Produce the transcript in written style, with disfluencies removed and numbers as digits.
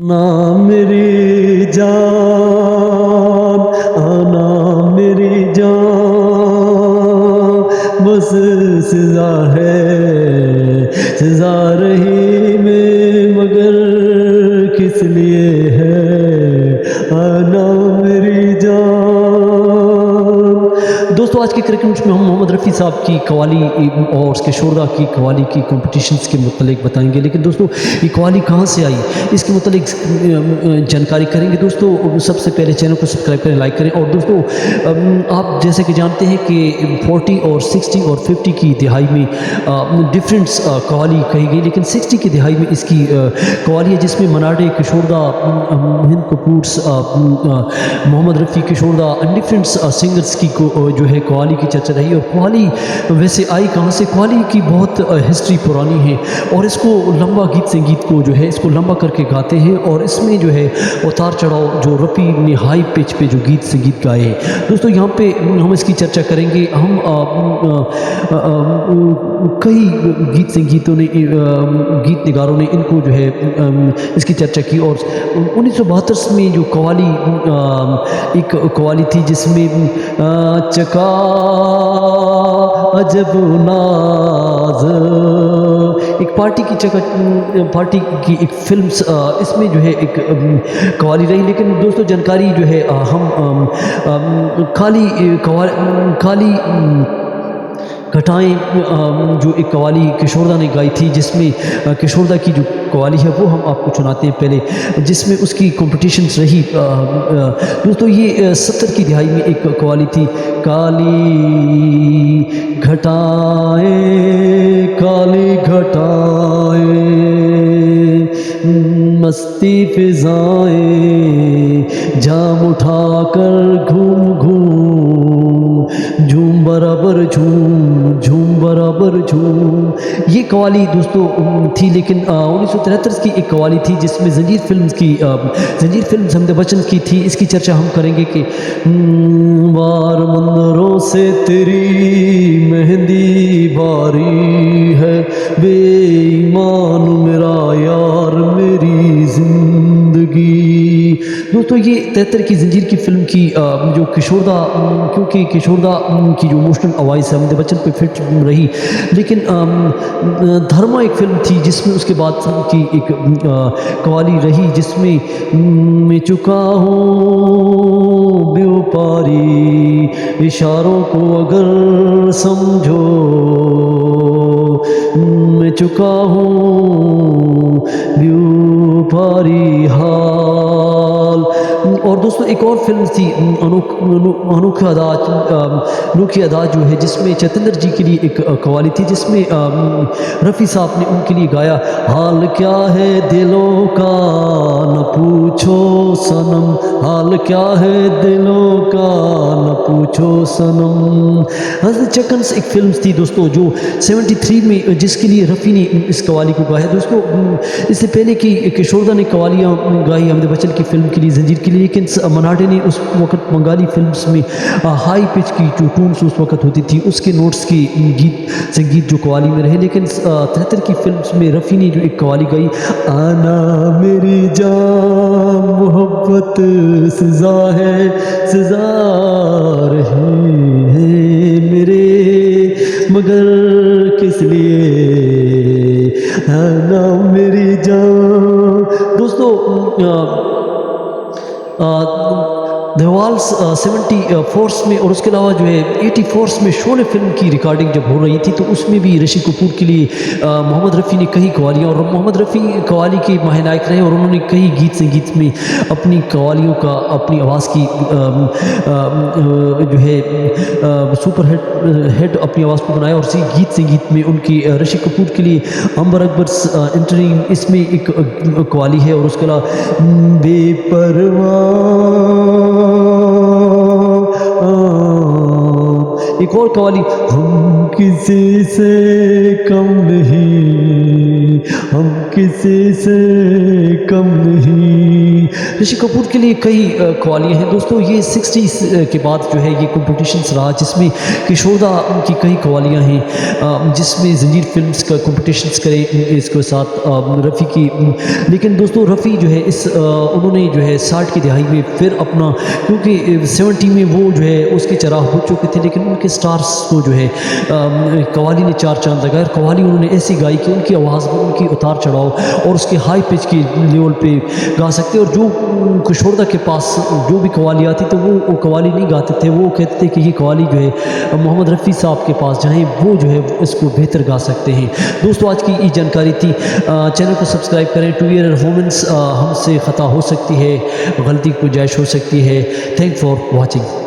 ना मेरी जान, आना मेरी जान, बस सजा है, सजा रही में मगर किस लिए है, आना मेरी जान। दोस्तों आज के कार्यक्रम में हम मोहम्मद रफ़ी साहब की कवाली और उसके शोरा की कवाली की कॉम्पिटिशन्स के मुतलिक बताएंगे। लेकिन दोस्तों ये कवाली कहाँ से आई इसके मुतलिक जानकारी करेंगे। दोस्तों सबसे पहले चैनल को सब्सक्राइब करें, लाइक करें। और दोस्तों आप जैसे कि जानते हैं कि 40 और 60 और 50 की दिहाई में डिफरेंट कवाली कही गई, लेकिन 60 की दिहाई में इसकी कवाली है जिसमें मनाडे, किशोरदा, हिंद कपूर्स, Mohammed Rafi, Kishoreda and different singers की जो है कवाली की चर्चा रही। और कवाली वैसे आई कहाँ से? कवाली की बहुत हिस्ट्री पुरानी है और इसको लंबा गीत संगीत को जो है इसको लंबा करके गाते हैं और इसमें जो है उतार चढ़ाव जो रफ़ी ने हाई पिच पे जो गीत संगीत गाए हैं। दोस्तों यहाँ पे हम इसकी चर्चा करेंगे। हम कई गीत संगीतों ने गीत निगारों ने इनको जो है इसकी चर्चा की। और 1972 में जो कवाली एक कवाली थी जिसमें चका अजब नाज, एक पार्टी की पार्टी की एक फिल्म इसमें जो है एक कवाली रही। लेकिन दोस्तों जानकारी जो है हम खाली घटाएं जो एक कवाली किशोरदा ने गाई थी, जिसमें किशोरदा की जो कवाली है वो हम आपको सुनाते हैं पहले, जिसमें उसकी कॉम्पिटिशन्स रही। दोस्तों ये 70 की दिहाई में एक कवाली थी। काली घटाएं, काली घटाएं, मस्ती फिजाएं, जाम उठाकर घूम घूम, झूम बराबर झूम, झूम बराबर झूम। ये कवाली दोस्तों थी। लेकिन 1973 की एक कवाली थी जिसमें जंजीर फिल्म अमिताभ बच्चन की थी। इसकी चर्चा हम करेंगे कि बार मंदरों से तेरी मेहंदी बारी है, बेईमान मेरा यार मेरी जिंदगी। दोस्तों ये 73 की जंजीर की फिल्म की जो किशोरदा, क्योंकि किशोरदा की जो इमोशनल आवाज़ है अमिताभ बच्चन पे फिट रही। लेकिन धर्मा एक फिल्म थी जिसमें उसके बाद की एक कवाली रही जिसमें मैं चुका हूँ व्यापारी, इशारों को अगर समझो, मैं चुका हूँ व्यापारी हाल। और दोस्तों एक और फिल्म थी अनोखी अदा जो है, जिसमें चैतन्य जी के लिए एक कवाली थी जिसमें रफ़ी साहब ने उनके लिए गाया। हाल क्या है दिलों का न पूछो सनम, हाल क्या है दिलों का न पूछो सनम। चकन्स एक फिल्म थी दोस्तों जो 73 में जिसके लिए रफ़ी ने इस कवाली को गाया। दोस्तों इससे पहले कि किशोरदा ने कवालियाँ गाई अमिताभ बच्चन की फिल्म के लिए, जंजीर के लिए, लेकिन मनाडे ने उस वक्त बंगाली फिल्म्स में हाई पिच की जो टून्स उस वक्त होती थी उसके नोट्स की गीत संगीत जो कवाली में रहे। लेकिन 73 की फिल्म्स में रफ़ी ने जो एक कवाली गाई, आना मेरी जान, मोहब्बत सजा है, सजा रही है मेरे मगर किस लिए, आना मेरी जान। दोस्तों द वॉल्स 74 में और उसके अलावा जो है 84 में शोले फिल्म की रिकॉर्डिंग जब हो रही थी तो उसमें भी ऋषि कपूर के लिए मोहम्मद रफ़ी ने कई कवालियाँ, और मोहम्मद रफ़ी कवाली के महानायक रहे और उन्होंने कई गीत संगीत में अपनी कवालियों का, अपनी आवाज़ की जो है सुपर हिट अपनी आवाज़ को बनाया। और इसी गीत संगीत में उनकी ऋषि कपूर के लिए अंबर अकबर इंटरिंग इसमें एक कवाली है। और उसके अलावा बेपरवाह एक और कवाली, हम किसी से कम नहीं, हम किसी से कम नहीं। ऋषि कपूर के लिए कई कवालियाँ हैं दोस्तों। ये 60s के बाद जो है ये कॉम्पिटिशन्स रहा जिसमें किशोरदा की कई कवालियाँ हैं, जिसमें जंजीर फिल्म्स का कॉम्पिटिशन्स करे इसके साथ रफ़ी की। लेकिन दोस्तों रफ़ी जो है उन्होंने जो है 60 की दिहाई में फिर अपना, क्योंकि 70 में वो जो है उसके चराग बुझ चुके थे, लेकिन उनके स्टार्स को जो है कवाली ने चार चांद लगाया। कवाली उन्होंने ऐसी गाई कि उनकी आवाज़ में उनकी उतार चढ़ाव और उसके हाई पिच की लेवल पे गा सकते। और जो किशोरदा के पास जो भी कवाली आती तो वो कवाली नहीं गाते थे, वो कहते थे कि ये कवाली जो है मोहम्मद रफ़ी साहब के पास जाएँ, वो जो है इसको बेहतर गा सकते हैं। दोस्तों आज की ये जानकारी थी। चैनल को सब्सक्राइब करें। टू ईयर ह्यूमन्स, हमसे ख़ता हो सकती है, गलती गुंजाइश हो सकती है। Thank for watching.